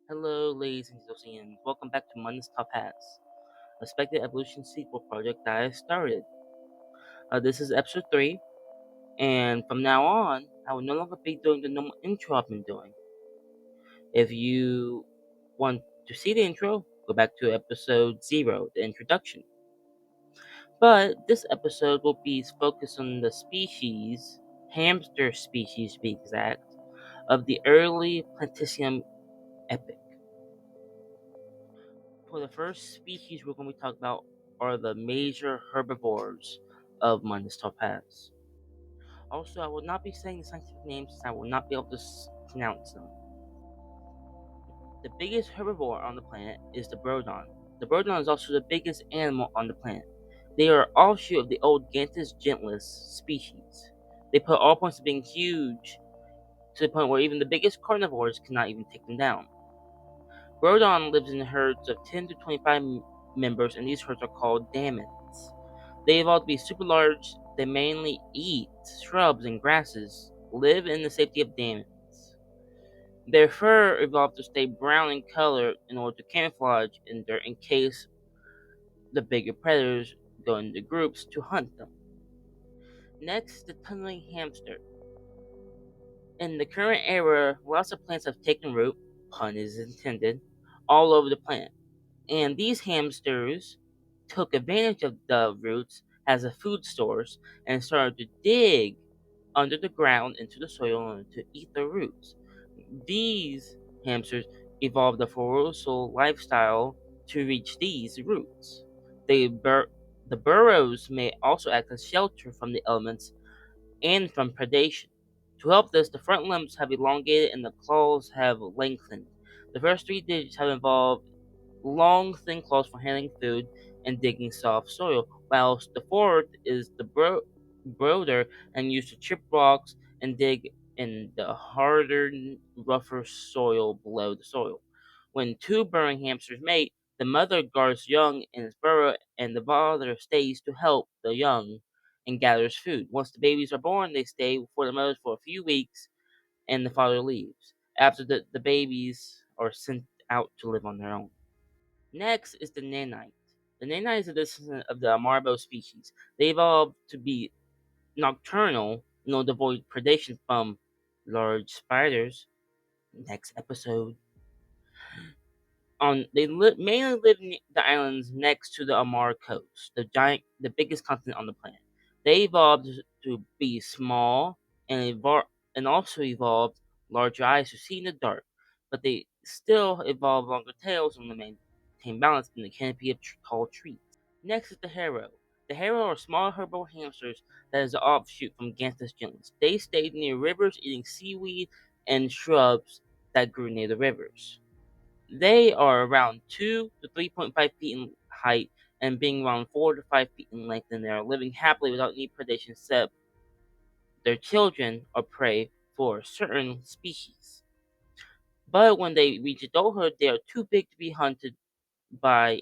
Hello, ladies and gentlemen. Welcome back to Mundus talpas, a Spectre Evolution sequel project that I started. This is episode 3, and from now on, I will no longer be doing the normal intro I've been doing. If you want to see the intro, go back to episode 0, the introduction. But this episode will be focused on the species, hamster species to be exact, of the early Planticium epoch. For the first species we're going to be talking about are the major herbivores of Mundus talpas. Also, I will not be saying the scientific names since I will not be able to pronounce them. The biggest herbivore on the planet is the Brodon. The Brodon is also the biggest animal on the planet. They are offshoot of the old Gantus gentlis species. They put all points of being huge to the point where even the biggest carnivores cannot even take them down. Brodon lives in herds of 10 to 25 members, and these herds are called damans. They evolved to be super large. They mainly eat shrubs and grasses, live in the safety of damans. Their fur evolved to stay brown in color in order to camouflage in dirt in case the bigger predators go into groups to hunt them. Next, the tunneling hamster. In the current era, lots of plants have taken root, pun is intended, all over the planet. And these hamsters took advantage of the roots as a food source and started to dig under the ground into the soil in order to eat the roots. These hamsters evolved a ferocious lifestyle to reach these roots. The burrows may also act as shelter from the elements and from predation. To help this, the front limbs have elongated and the claws have lengthened. The first three digits have evolved long, thin claws for handling food and digging soft soil, whilst the fourth is the broader and used to chip rocks and dig in the harder, rougher soil below the soil. When two burrowing hamsters mate, the mother guards young in its burrow and the father stays to help the young and gathers food. Once the babies are born, they stay for the mothers for a few weeks and the father leaves. After the babies are sent out to live on their own. Next is the nanite. The nanite is a descendant of the Amarbo species. They evolved to be nocturnal in order to avoid predation from large spiders. Next episode. Mainly live in the islands next to the Amar coast, the biggest continent on the planet. They evolved to be small and also evolved larger eyes to see in the dark, but they still evolved longer tails and maintain balance in the canopy of tall trees. Next is the harrow. The harrow are small herbivore hamsters that is an offshoot from Gantus gentlis. They stayed near rivers eating seaweed and shrubs that grew near the rivers. They are around 2 to 3.5 feet in height and being around 4 to 5 feet in length, and they are living happily without any predation except their children are prey for certain species. But when they reach adulthood, they are too big to be hunted by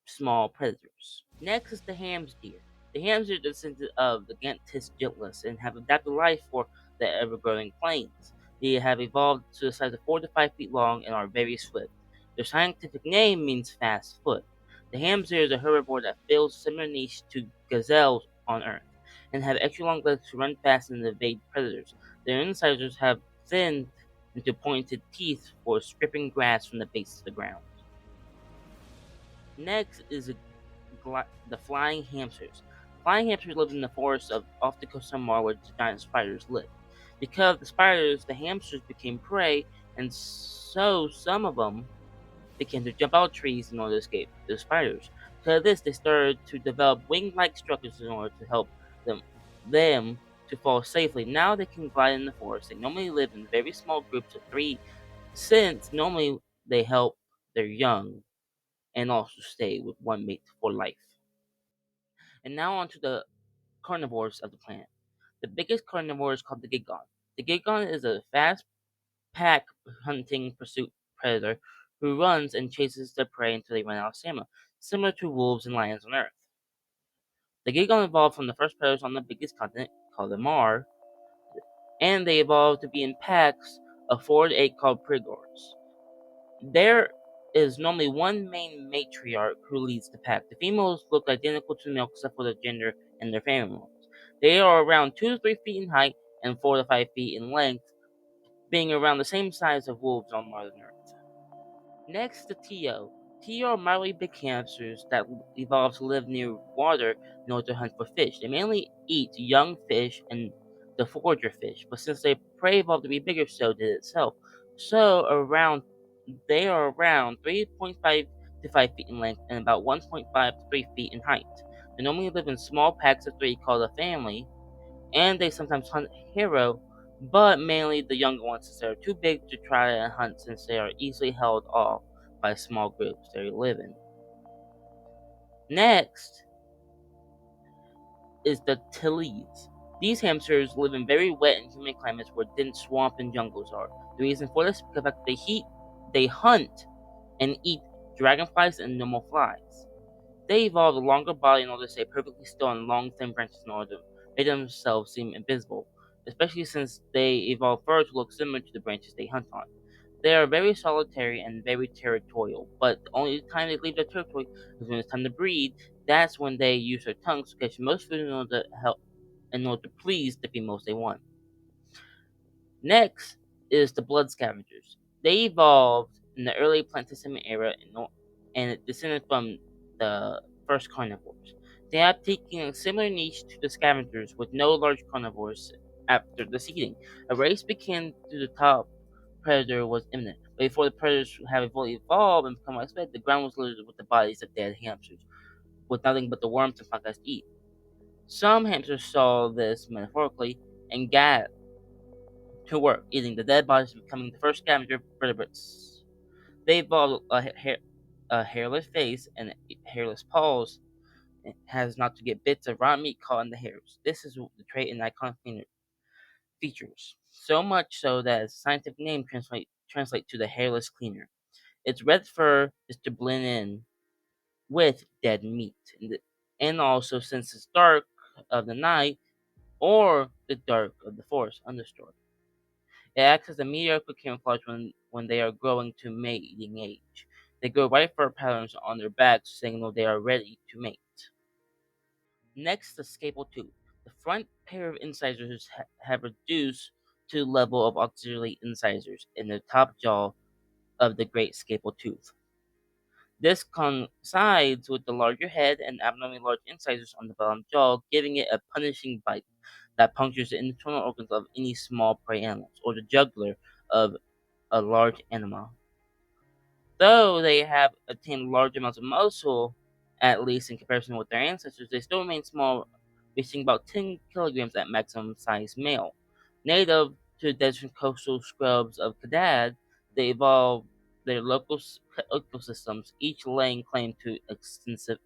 small predators. Next is the hamster. The hamster is descendant of the Gantus gentlis and have adapted life for the ever-growing plains. They have evolved to the size of 4 to 5 feet long and are very swift. Their scientific name means fast foot. The hamster is a herbivore that fills similar niche to gazelles on Earth and have extra long legs to run fast and evade predators. Their incisors have thinned into pointed teeth for stripping grass from the base of the ground. Next is the flying hamsters. Flying hamsters live in the forests off the coast of Mars where the giant spiders live. Because of the spiders, the hamsters became prey, and so some of them began to jump out of trees in order to escape the spiders. Because of this, they started to develop wing-like structures in order to help them to fall safely. Now they can glide in the forest. They normally live in very small groups of three, since normally they help their young and also stay with one mate for life. And now on to the carnivores of the planet. The biggest carnivore is called the gigon. The gigon is a fast pack hunting pursuit predator who runs and chases their prey until they run out of stamina, similar to wolves and lions on Earth. The gigon evolved from the first predators on the biggest continent, called the Mar, and they evolved to be in packs of 4 to 8 called prigors. There is normally one main matriarch who leads the pack. The females look identical to the male except for the gender and their pheromones. They are around 2 to 3 feet in height and 4 to 5 feet in length, being around the same size of wolves on Mother Earth. Next, the Tio. Tio are mildly big hamsters that evolved to live near water in order to hunt for fish. They mainly eat young fish and the forager fish, but since their prey evolved to be bigger, so did itself. So they are around 3.5 to 5 feet in length and about 1.5 to 3 feet in height. They normally live in small packs of three called a family, and they sometimes hunt hero, but mainly the younger ones since they are too big to try and hunt since they are easily held off by small groups they live in. Next is the Tilids. These hamsters live in very wet and humid climates where dense swamp and jungles are. The reason for this is because they hunt and eat dragonflies and normal flies. They evolved a longer body in order to stay perfectly still on long, thin branches in order to make themselves seem invisible, especially since they evolved fur to look similar to the branches they hunt on. They are very solitary and very territorial, but the only time they leave their territory is when it's time to breed. That's when they use their tongues to catch most food in order to please the females they want. Next is the blood scavengers. They evolved in the early Pleistocene era and it descended from the first carnivores. They have taken a similar niche to the scavengers with no large carnivores after the seeding. A race began to the top predator was imminent. But before the predators have fully evolved and become widespread, the ground was littered with the bodies of dead hamsters, with nothing but the worms and fungus to eat. Some hamsters saw this metaphorically and got to work, eating the dead bodies, becoming the first scavenger vertebrates. They evolved a hairless face and hairless paws, and has not to get bits of raw meat caught in the hairs. This is the trait in iconic features. So much so that its scientific name translate to the hairless cleaner. Its red fur is to blend in with dead meat, and also since it's dark of the night or the dark of the forest understory. It acts as a mediocre camouflage when they are growing to mating age. They grow white fur patterns on their backs, signal they are ready to mate. Next, the scapal tooth. The front pair of incisors have reduced to the level of auxiliary incisors in the top jaw of the great scapal tooth. This coincides with the larger head and abnormally large incisors on the bottom jaw, giving it a punishing bite that punctures the internal organs of any small prey animals, or the jugular of a large animal. Though they have attained large amounts of muscle, at least in comparison with their ancestors, they still remain small, reaching about 10 kilograms at maximum size male. Native to the desert coastal scrubs of Kadad, they evolved their local ecosystems, each laying claim to extensive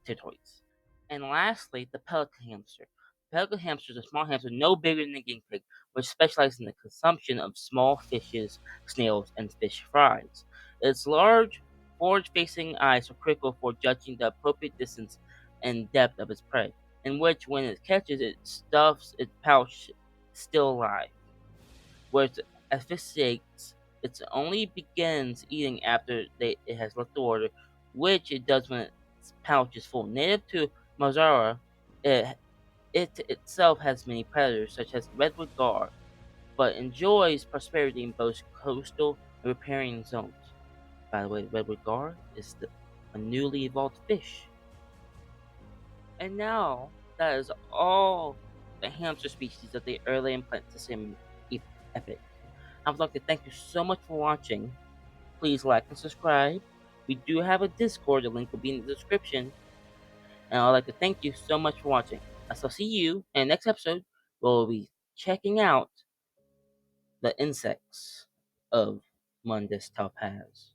territories. And lastly, the pelican hamster. Pelican hamster is a small hamster no bigger than a guinea pig, which specializes in the consumption of small fishes, snails, and fish fries. Its large, forward-facing eyes are critical for judging the appropriate distance and depth of its prey, in which, when it catches, it stuffs its pouch still alive, where it asphyxiates. It only begins eating after it has left the water, which it does when its pouch is full. Native to Mazara, it, it itself has many predators, such as redwood gar, but enjoys prosperity in both coastal and riparian zones. By the way, redwood gar is a newly evolved fish. And now, that is all the hamster species of the early and Pleistocene epoch. I would like to thank you so much for watching. Please like and subscribe. We do have a Discord, the link will be in the description. And I'd like to thank you so much for watching. I shall see you in the next episode where we'll be checking out the insects of Mundus talpas.